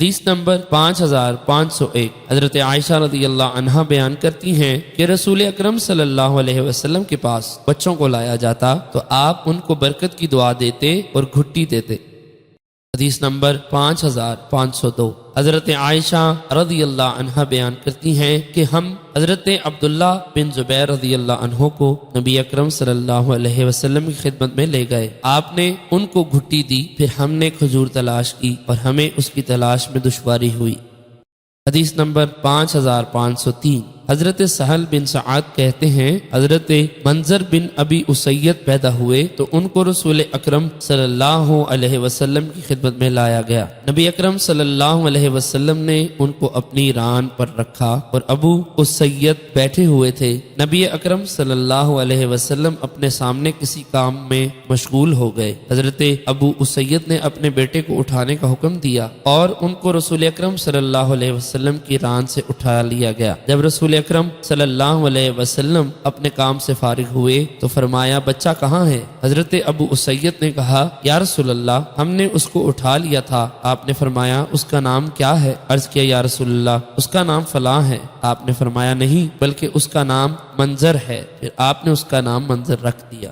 حدیث نمبر 5501 حضرت عائشہ رضی اللہ عنہا بیان کرتی ہیں کہ رسول اکرم صلی اللہ علیہ وسلم کے پاس بچوں کو لایا جاتا تو آپ ان کو برکت کی دعا دیتے اور گھٹی دیتے۔ حدیث نمبر 5502 حضرت عائشہ رضی اللہ عنہا بیان کرتی ہیں کہ ہم حضرت عبداللہ بن زبیر رضی اللہ عنہ کو نبی اکرم صلی اللہ علیہ وسلم کی خدمت میں لے گئے۔ آپ نے ان کو گھٹی دی، پھر ہم نے کھجور تلاش کی اور ہمیں اس کی تلاش میں دشواری ہوئی۔ حدیث نمبر 5503 حضرت سہل بن سعد کہتے ہیں حضرت منظر بن ابی اسید پیدا ہوئے تو ان کو رسول اکرم صلی اللہ علیہ وسلم کی خدمت میں لایا گیا۔ نبی اکرم صلی اللہ علیہ وسلم نے ان کو اپنی ران پر رکھا اور ابو اسید بیٹھے ہوئے تھے۔ نبی اکرم صلی اللہ علیہ وسلم اپنے سامنے کسی کام میں مشغول ہو گئے۔ حضرت ابو اسید نے اپنے بیٹے کو اٹھانے کا حکم دیا اور ان کو رسول اکرم صلی اللہ علیہ وسلم کی ران سے اٹھا لیا گیا۔ جب رسول اکرم صلی اللہ علیہ وسلم اپنے کام سے فارغ ہوئے تو فرمایا بچہ کہاں ہے؟ حضرت ابو اسید نے کہا یا رسول اللہ ہم نے اس کو اٹھا لیا تھا۔ آپ نے فرمایا اس کا نام کیا ہے؟ عرض کیا یا رسول اللہ اس کا نام فلاں ہے۔ آپ نے فرمایا نہیں بلکہ اس کا نام منظر ہے۔ پھر آپ نے اس کا نام منظر رکھ دیا۔